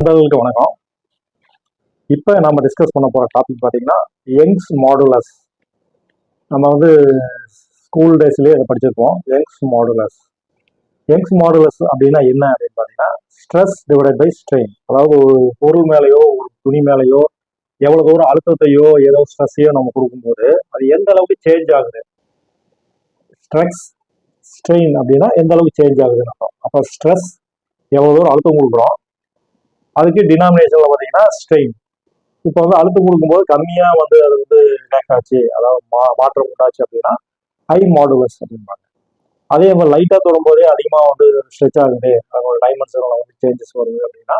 நண்பர்களுக்கு வணக்கம். இப்போ நம்ம டிஸ்கஸ் பண்ண போகிற டாபிக் பார்த்தீங்கன்னா யங்ஸ் மாடுலஸ். நம்ம ஸ்கூல் டேஸ்லேயே அதை படிச்சிருப்போம். யங்ஸ் மாடுலஸ் அப்படின்னா என்ன அப்படின்னு பார்த்தீங்கன்னா ஸ்ட்ரெஸ் டிவைடட் பை ஸ்ட்ரெயின். அதாவது ஒரு பொருள் மேலேயோ ஒரு துணி மேலேயோ எவ்வளோ தூரம் அழுத்தத்தையோ ஏதோ ஸ்ட்ரெஸ்ஸையோ நம்ம கொடுக்கும்போது அது எந்த அளவுக்கு சேஞ்ச் ஆகுது. ஸ்ட்ரெஸ் ஸ்ட்ரெயின் அப்படின்னா எந்த அளவுக்கு சேஞ்ச் ஆகுதுன்னு அர்த்தம். அப்போ ஸ்ட்ரெஸ் எவ்வளோ தூரம் அழுத்தம் கொடுக்குறோம், அதுக்கு டினாமினேஷன்ல பார்த்தீங்கன்னா ஸ்ட்ரெயின். இப்போ அழுத்தம் கொடுக்கும்போது கம்மியாக அது ரியாக்ட் ஆச்சு, அதாவது மாற்றம் உண்டாச்சு அப்படின்னா ஹை மாடுலஸ் அப்படின்பாங்க. அதே மாதிரி லைட்டாக தொடும்போதே அதிகமாக ஸ்ட்ரெச் ஆகுது, அதோட டைமென்ஷனில் சேஞ்சஸ் வருது அப்படின்னா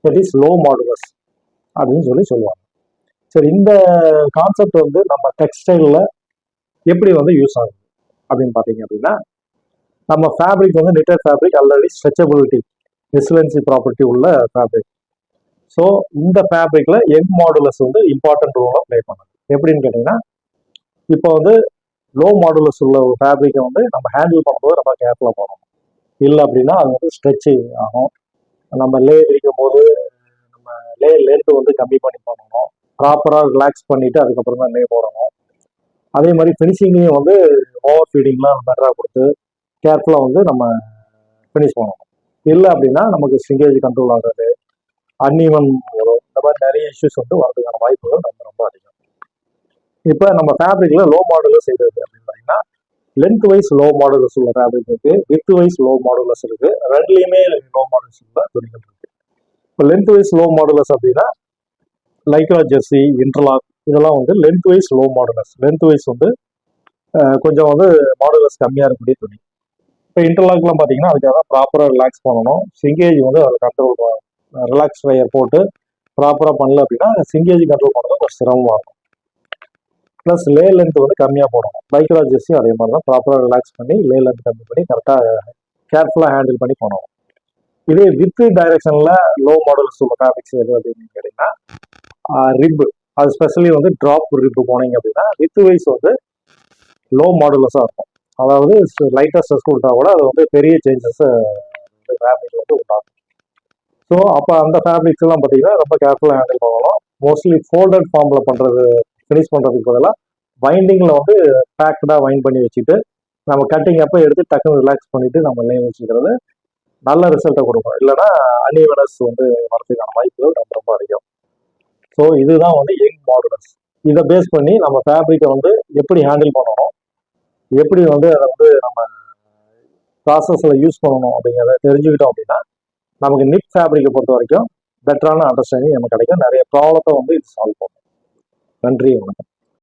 இட் இஸ் லோ மாடுலஸ் அப்படின்னு சொல்லுவாங்க. சரி, இந்த கான்செப்ட் நம்ம டெக்ஸ்டைலில் எப்படி யூஸ் ஆகுது அப்படின்னு பார்த்தீங்க அப்படின்னா, நம்ம fabric knitted fabric already stretchability resiliency property உள்ள ஃபேப்ரிக். ஸோ இந்த ஃபேப்ரிக்ல யங் மாடுலஸ் இம்பார்ட்டன்ட் ரோலை ப்ளே பண்ணுது. எப்படின்னு கேட்டீங்கன்னா, இப்போ லோ மாடுலஸ் உள்ள ஒரு ஃபேப்ரிக்கை நம்ம ஹேண்டில் பண்ணும்போது ரொம்ப கேர்ஃபுல்லாக பண்ணணும். இல்லை அப்படின்னா அது ஸ்ட்ரெச்சிங் ஆகும். நம்ம லே விரிக்கும் போது நம்ம லே லென்த் கம்மி பண்ணி பண்ணணும். ப்ராப்பராக ரிலாக்ஸ் பண்ணிட்டு அதுக்கப்புறம் தான் லே போடணும். அதே மாதிரி ஃபினிஷிங்லேயும் ஓவர் ஃபீடிங்லாம் பெட்டராக கொடுத்து கேர்ஃபுல்லாக நம்ம ஃபினிஷ் பண்ணணும். இல்லை அப்படின்னா நமக்கு ஸ்ட்ரிங்கேஜ் கண்ட்ரோல் ஆகுறது, அன்இவன் வரும், இந்த மாதிரி நிறைய இஷ்யூஸ் வரதுக்கான வாய்ப்புகள் ரொம்ப அதிகம். இப்போ நம்ம ஃபேப்ரிக்ல லோ மாடுலஸ் செய்யறது அப்படின்னு பார்த்தீங்கன்னா, லென்த் வைஸ் லோ மாடுலஸ் உள்ள ஃபேப்ரிக் இருக்கு, வித் வைஸ் லோ மாடுலஸ் இருக்கு. ரெண்டுலையுமே லோ மாடுலஸ் உள்ள துணிகள் இருக்கு. இப்போ லென்த் வைஸ் லோ மாடுலஸ் அப்படின்னா லைக்ரா ஜெர்சி, இன்டர்லாக் இதெல்லாம் length wise low modulus. Length wise கொஞ்சம் மாடுலஸ் கம்மியாக இருக்கக்கூடிய துணி. இப்போ இன்டர்லாக்லாம் பார்த்தீங்கன்னா அதுக்காக ப்ராப்பராக ரிலாக்ஸ் பண்ணணும். சிங்கேஜ் அதில் கண்ட்ரோல் ரிலாக்ஸ் ட்ரையர் போட்டு ப்ராப்பராக பண்ணல அப்படின்னா சிங்கேஜ் கண்ட்ரோல் பண்ணுறது கொஞ்சம் சிரமமாக இருக்கும். ப்ளஸ் லே லென்த் கம்மியாக போடணும். லைக்ரா ஜெர்சி அதே மாதிரி தான் ப்ராப்பராக ரிலாக்ஸ் பண்ணி லே லென்த் கம்மி பண்ணி கரெக்டாக கேர்ஃபுல்லாக ஹேண்டில் பண்ணி பண்ணணும். இதே வித் டைரக்ஷனில் லோ மாடல்ஸ் உள்ள ஃபேப்ரிக்ஸ் எது அப்படின்னு கேட்டிங்கன்னா ரிப், அது ஸ்பெஷலி ட்ராப் ரிப் போனீங்க அப்படின்னா வித் வைஸ் லோ மாடுலஸாக இருக்கும். அதாவது லைட்டாக ஸ்ட்ரெஸ் கொடுத்தா கூட அது பெரிய சேஞ்சஸ் ஃபேப்ரிக் உண்டாகும். ஸோ அப்போ அந்த ஃபேப்ரிக்ஸ் எல்லாம் பார்த்தீங்கன்னா ரொம்ப கேர்ஃபுல்லாக ஹேண்டில் பண்ணணும். மோஸ்ட்லி ஃபோல்டட் ஃபார்மில் பண்ணுறது, ஃபினிஷ் பண்ணுறதுக்கு பதிலாக வைண்டிங்கில் பேக்டாக வைண்ட் பண்ணி வச்சுட்டு நம்ம கட்டிங் அப்போ எடுத்து டக்குன்னு ரிலாக்ஸ் பண்ணிட்டு நம்ம லே வச்சுக்கிறது நல்ல ரிசல்ட்டை கொடுக்கும். இல்லைன்னா அன்இவனஸ் வரதுக்கான வாய்ப்புகள் ரொம்ப அதிகம். ஸோ இதுதான் யங் மாடுலஸ். இதை பேஸ் பண்ணி நம்ம ஃபேப்ரிக்கை எப்படி ஹேண்டில் பண்ணணும், எப்படி அதை நம்ம ப்ராசஸில் யூஸ் பண்ணணும் அப்படிங்கிறத தெரிஞ்சுக்கிட்டோம் அப்படின்னா நமக்கு நிட் ஃபேப்ரிக்கை பொறுத்த வரைக்கும் பெட்டரான அண்டர்ஸ்டாண்டிங் நமக்கு கிடைக்கும். நிறைய ப்ராப்ளத்தை இது சால்வ் பண்ணும். நன்றி, வணக்கம்.